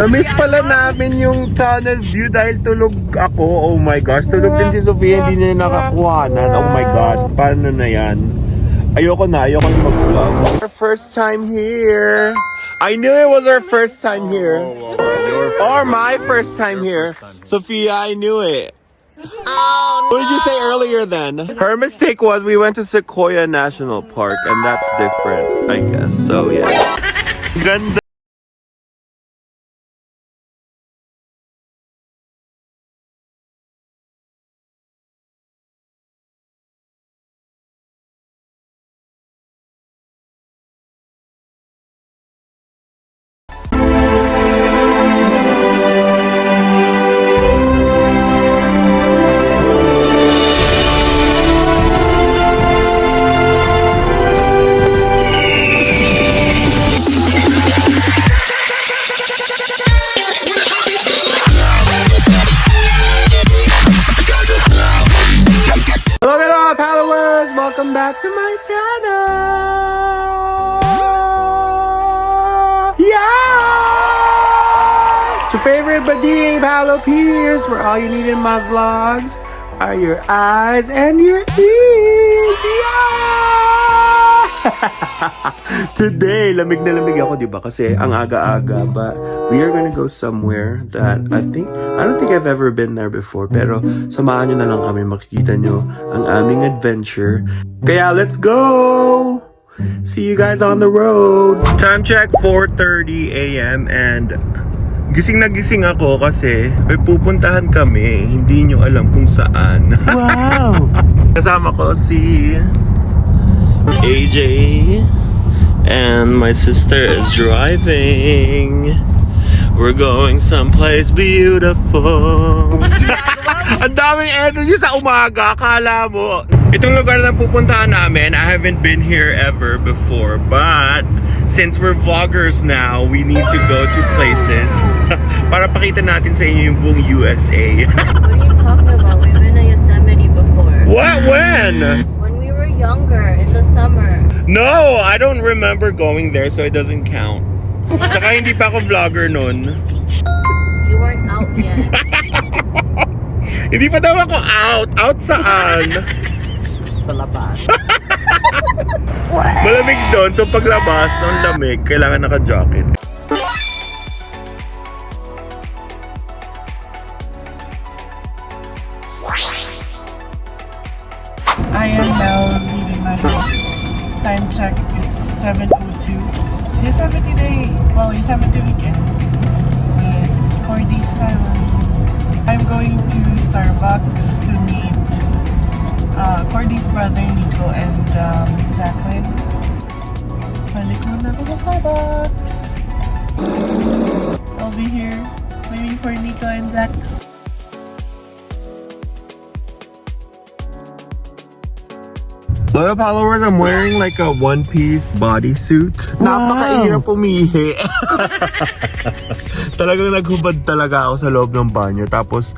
Na-miss pala namin yung tunnel view dahil tulog ako. Oh my gosh, tulog din si Sofia, hindi niya nakakuhanan. Oh my god, paano na yan? Ayoko na mag-vlog. Our first time here. I knew it was our first time here. Or my first time here. Sophia, I knew it. What did you say earlier then? Her mistake was we went to Sequoia National Park and that's different, I guess. So yeah. Ganda. Hello followers, welcome back to my channel. Yeah! It's your favorite Baddie-ng Paolo Pierce, where all you need in my vlogs are your eyes and your ears. Yeah! Today, lamig na lamig ako, diba? Kasi ang aga-aga, but we are gonna go somewhere that I don't think I've ever been there before, pero samahan nyo na lang kami, makikita nyo ang aming adventure. Kaya let's go! See you guys on the road! Time check, 4:30 a.m. and gising na gising ako kasi may pupuntahan kami, hindi nyo alam kung saan. Wow! Kasama ko si AJ and my sister is driving. We're going someplace beautiful. Ang daming energy sa umaga, akala mo. Itong lugar na pupuntahan namin, I haven't been here ever before, but since we're vloggers now, we need to go to places para pakita natin sa inyo yung buong USA. What are you talking about? We've been to Yosemite before. What? When? When we were younger, in the summer. No, I don't remember going there, so it doesn't count. Tsaka hindi pa ako vlogger nun. You weren't out yet. Hindi pa daw ako out. Out saan? Sa labas. Malamig doon, so paglabas, ang lamig, kailangan naka-jacket. I am now leaving my house. Time check, it's 7:02. It's Yosemite Day. Well, Yosemite weekend. With Cordy's family. I'm going to Starbucks to meet Cordy's brother Nico and Jacqueline. Balik muna ako sa Starbucks. I'll be here waiting for Nico and Jax. Hello followers, I'm wearing like a one-piece bodysuit. Wow. Napakahirap pumihi. Talagang naghubad talaga ako sa loob ng banyo. Tapos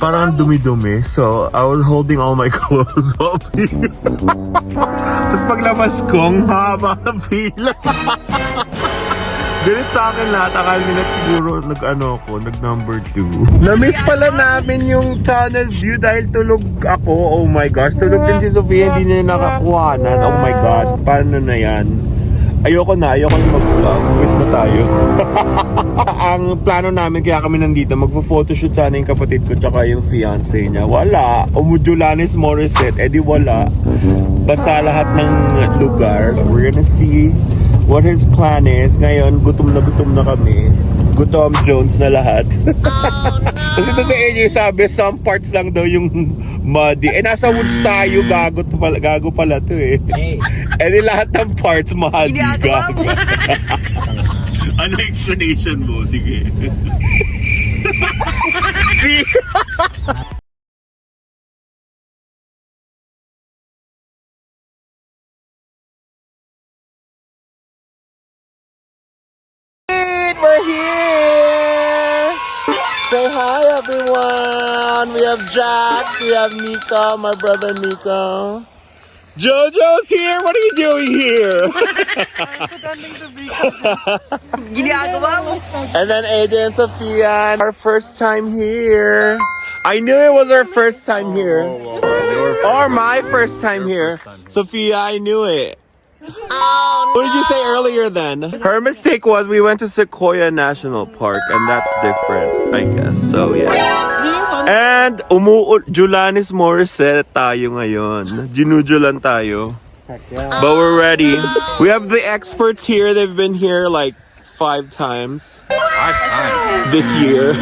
parang dumi-dumi. So I was holding all my clothes. Tapos paglabas ko, ang haba ng pila. Ganit sa akin lahat. Akala nila siguro nag number 2. Na-miss pala namin yung tunnel view dahil tulog ako. Oh my gosh, tulog din si Sofia, hindi niya nakakuhanan. Oh my god, paano na yan? Ayoko na mag-vlog. Quit na tayo. Ang plano namin kaya kami nandito, magpo-photoshoot sana yung kapatid ko tsaka yung fiancé niya. Wala. Jumulanis, morisette, edi wala. Basa lahat ng lugar. So we're gonna see what his plan is. Ngayon, gutom na kami. Gutom Jones na lahat. Oh, no. Kasi ito sa AJ sabi, some parts lang daw yung muddy. Eh, nasa woods tayo, gago pala to eh. Hey. Eh, di lahat ng parts muddy, gago. Ano explanation mo? Sige. See? We're here! Say hi everyone! We have Jax, we have Nico, my brother Nico. Jojo's here! What are you doing here? I'm pretending to be And then AJ and Sophia, our first time here. I knew it was our first time here. Or my first time here. Sophia, I knew it. What did you say earlier then? Her mistake was we went to Sequoia National Park and that's different, I guess. So yeah. And julanis morisette tayo ngayon. Ginujulan tayo. But we're ready. We have the experts here. They've been here like 5 times. 5 times. This year.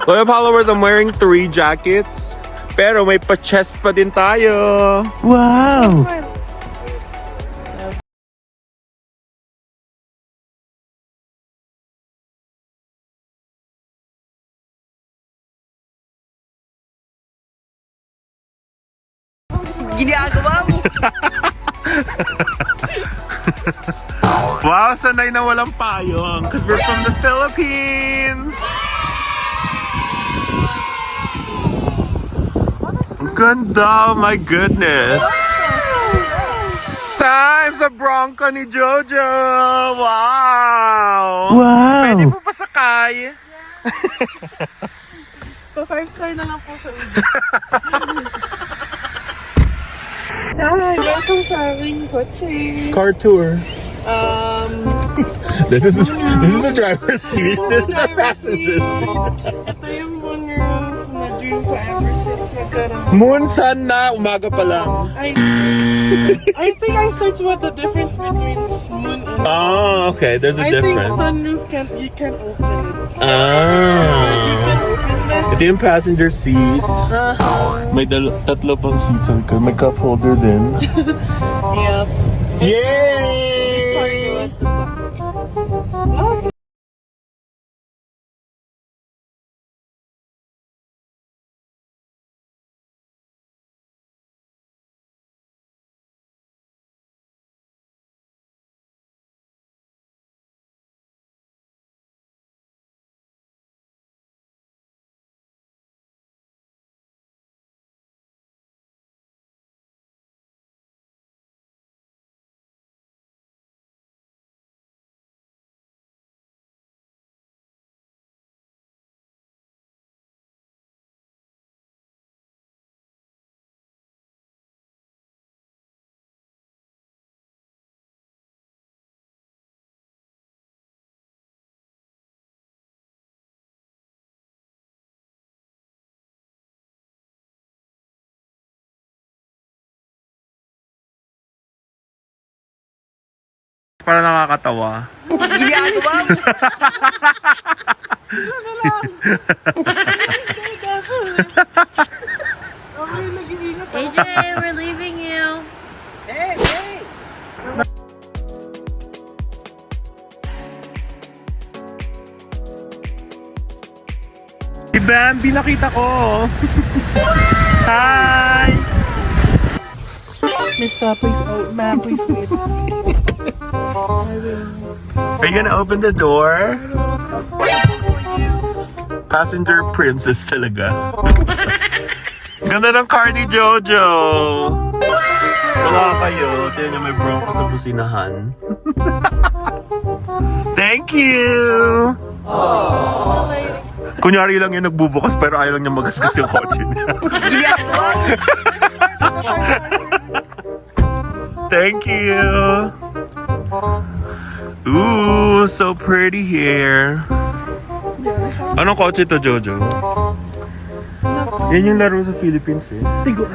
Loyal followers, I'm wearing 3 jackets. Pero may pa-chest pa din tayo. Wow! Wow, sanay na walang payong. Because we're from the Philippines. Ang ganda, oh my goodness. Time sa Bronco ni Jojo. Wow. Pwede po pasakay. So 5-star na lang po sa ulo. Hi, welcome sa aming kotse. Car tour. This is the driver's seat. This is the passenger seat. Ito yung moonroof na dream ko ever since magkaroon. Moon, sun na, umaga pa lang. I think I searched what the difference between moon and Oh, okay. There's a I think difference. sunroof you can open it. You can Ah. open this. Ito yung passenger seat. May tatlo pang seats sa likod. May cup holder din. Yep. Yay! Para nakakatawa. Okay, nag-iingat ako. AJ, we're leaving you. Si Bambi nakita ko. Hi! Mister, please, ma'am, please wait. Are you gonna open the door? Passenger princess talaga. Ganda ng car ni Jojo. Wala kayo. Tingnan niyo may bronco sa businahan. Thank you! Kunyari lang yung nagbubukas pero ayaw lang niya magasgas yung kotse niya. Thank you! Ooh, so pretty here. Anong kotse to, Jojo? Yan yung laro sa Philippines eh. Tiguan.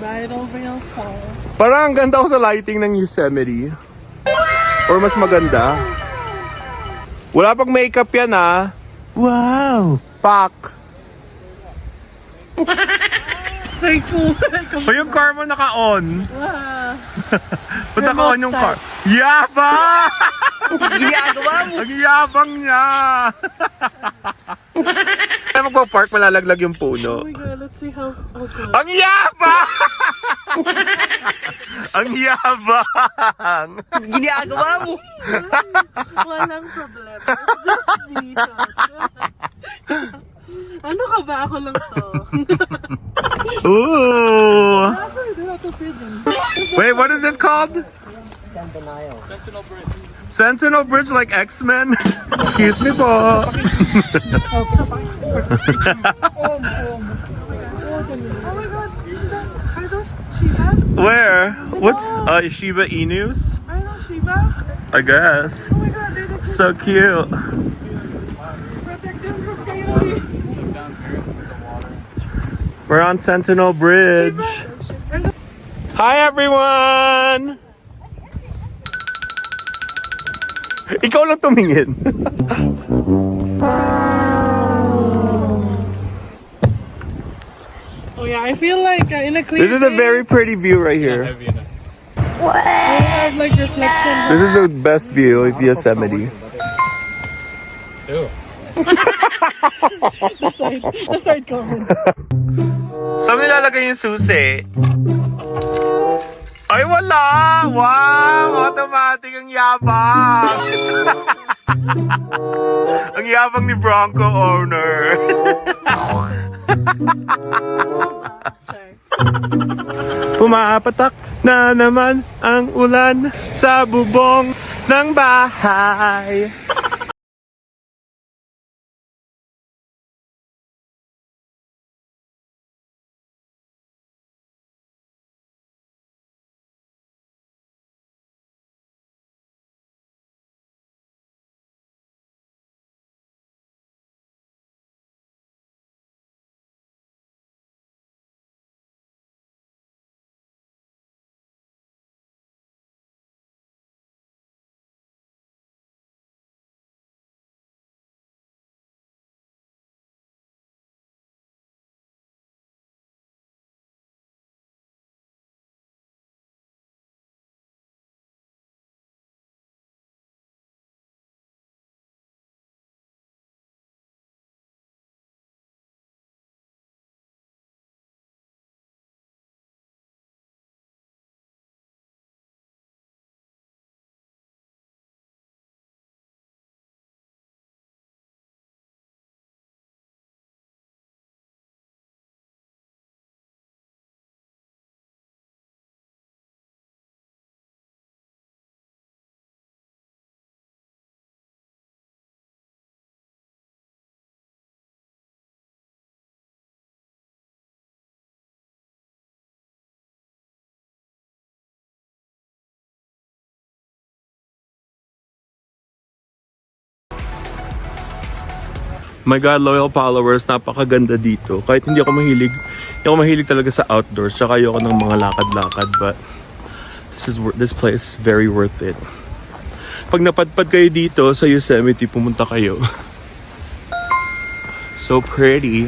Bridal veil fall. Parang ang ganda ko sa lighting ng Yosemite. Or mas maganda. Wala pang makeup yan ah. Wow! Pak! Very cool. O yung car mo naka-on. Wow. Ba't naka-on yung car? Yabang! Ginagawa mo. Ang yabang niya! Kaya magpa-park, malalaglag yung Oh puno. my god, let's see how close. Ang yabang! Ang yabang! Ginagawa mo. Walang problema. It's just me. Ano ka ba? Ako lang to. Ooh! They're not too pretty. Wait, what is this called? Sentinel Bridge like X-Men? Excuse me po. Oh my god. Are those Shiba? Where? What? Shiba Inus? Are those Shiba? I guess. Oh my god, they're the So cute. protect them from coyotes. We're on Sentinel Bridge. Hi everyone! Ikaw lang tumingin. Oh yeah, I feel like in a clear This is a very pretty view right here. have like reflection. This is the best view of Yosemite. The side comment. Saan nilalagay yung susi? Ay, wala! Wow! Automatic ang yabang! Ang yabang ni Bronco owner. Pumapatak na naman ang ulan sa bubong ng bahay. My God, loyal followers, napakaganda dito. Kahit hindi ako mahilig talaga sa outdoors, tsaka ayoko ng mga lakad-lakad, but this place very worth it. Pag napadpad kayo dito sa Yosemite, pumunta kayo. So pretty.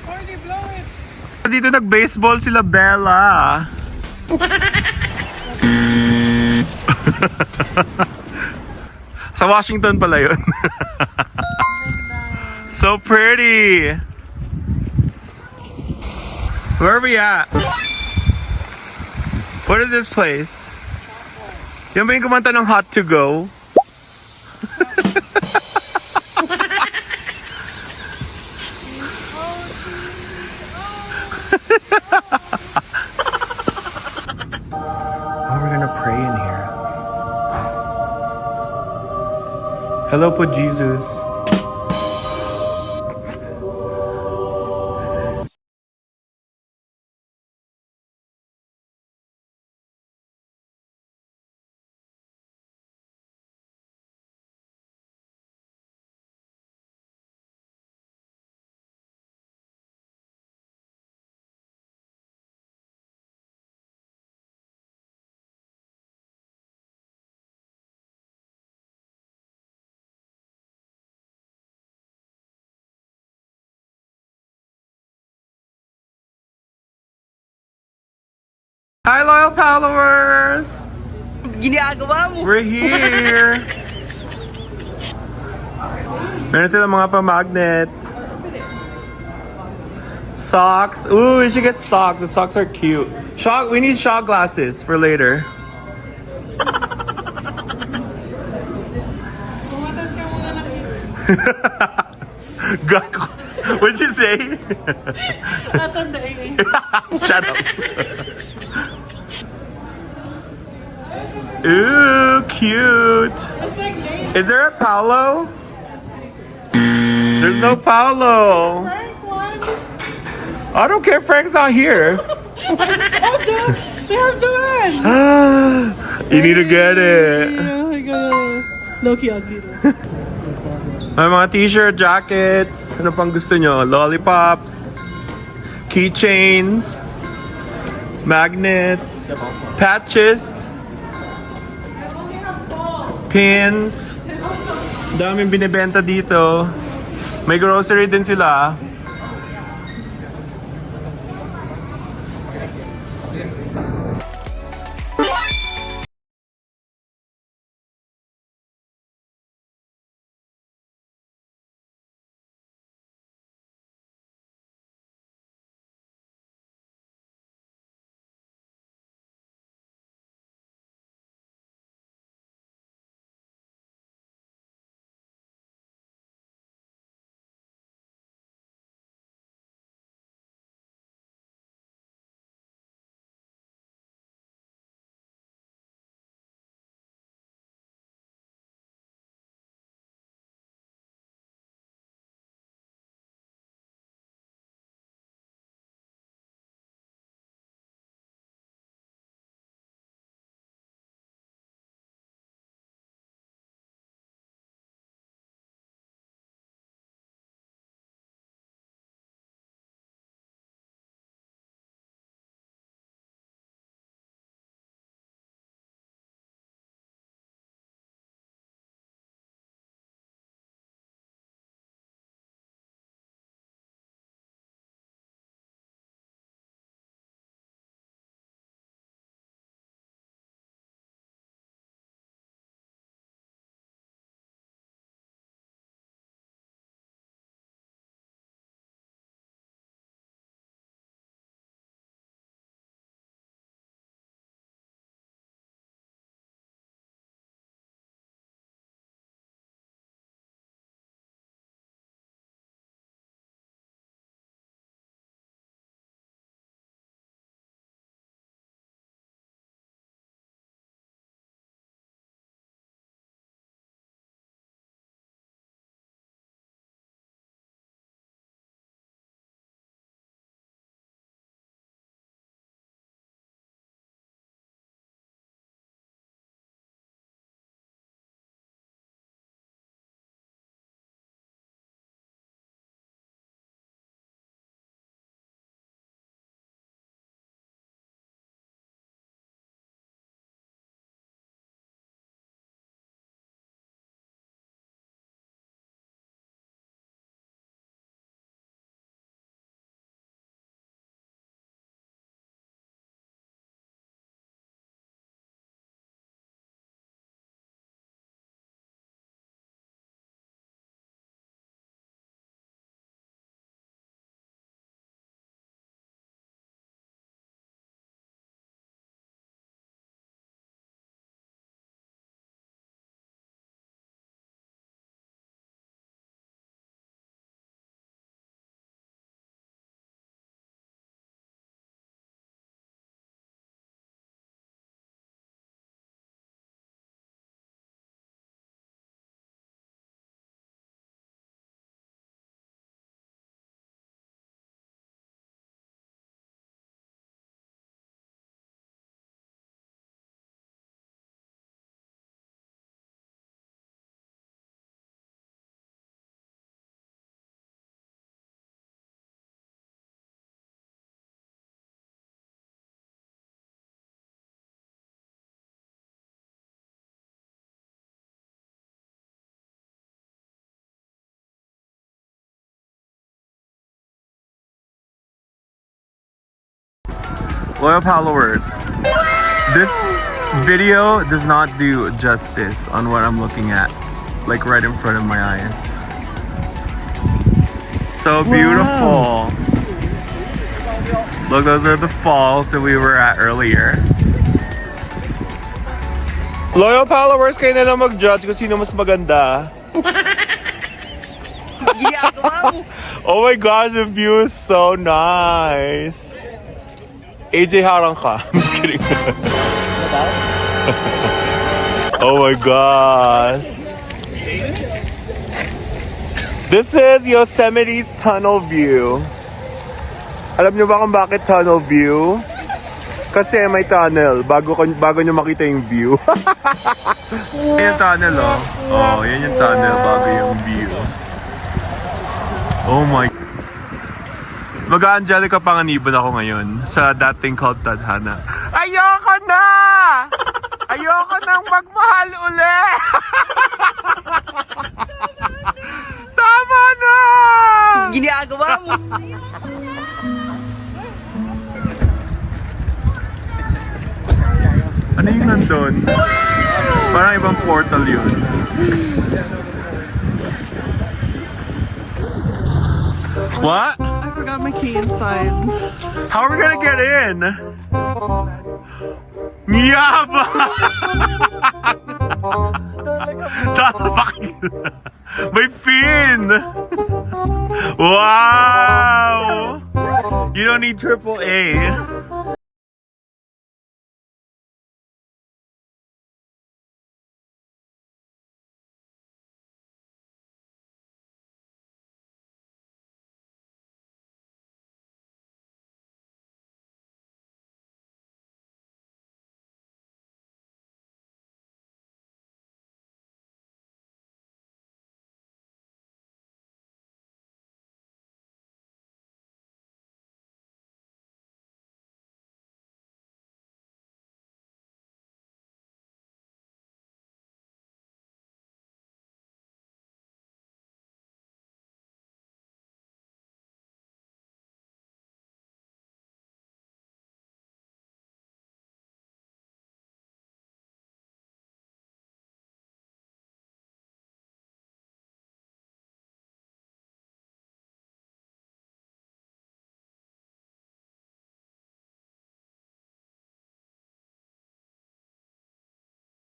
Already blow it. Dito nag-baseball sila Bella. Sa Washington pala yun. So pretty. Where are we at? What is this place? Yan ba yung kumanta ng Hot to Go? Oh, we're gonna pray in here. Hello po, Jesus. Hi, loyal followers! Ginagawa mo. We're here! Meron sila mga pa-magnet. Socks. Ooh, we should get socks. The socks are cute. We need shot glasses for later. Gako. What'd you say? Tatandaan. Shut up. Ooh, cute. It's like late. Is there a Paolo? There's no Paolo. Frank one. I don't care. Frank's not here. They have the one. You need to get it. Oh my god. Low-key ugly though. May mga t-shirt, jackets. Ano pang gusto nyo? Lollipops. Keychains. Magnets. Patches. Pins. Daming binibenta dito. May grocery din sila. Loyal followers, this video does not do justice on what I'm looking at, like right in front of my eyes. So beautiful. Look, those are the falls that we were at earlier. Loyal followers, kayo na lang mag-judge kung sino mas maganda. Oh my gosh, the view is so nice. AJ, harang ka. I'm just kidding. Oh my gosh. This is Yosemite's tunnel view. Alam niyo ba kung bakit tunnel view? Kasi may tunnel bago nyo makita yung view. Yan yung tunnel, oh. Oh, yan yung tunnel bago yung view. Oh my. Mag-Angelica Panganiban ako ngayon sa that thing called Tadhana. Ayoko na! Ayoko nang magmahal uli! Tama na! Ginagawa mo. Ano yung nandun? Parang ibang portal yun. What? I forgot my key inside. How are we gonna get in? Yaba! Sasapakin. May pin! Wow! You don't need AAA.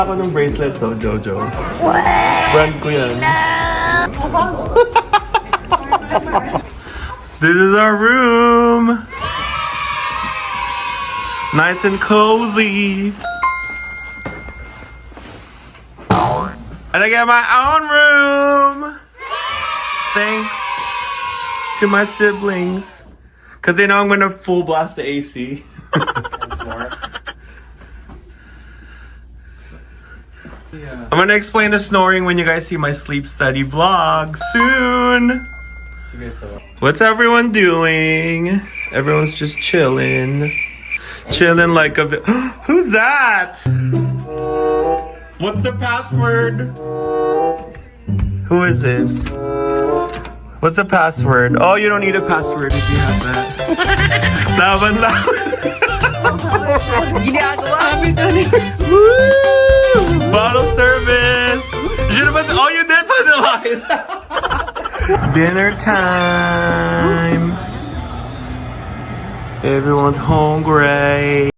Ako ng bracelet, so Jojo. What? Brand ko yan. This is our room. Nice and cozy. And I get my own room. Thanks to my siblings. Because they know I'm going to full blast the AC. I'm gonna explain the snoring when you guys see my sleep study vlog soon. What's everyone doing? Everyone's just chilling. Chilling like a Who's that? What's the password? Who is this? What's the password? Oh, you don't need a password if you have that. Laban lang. Bottle service. You should have put. Oh, you did put the line. Dinner time. Everyone's hungry.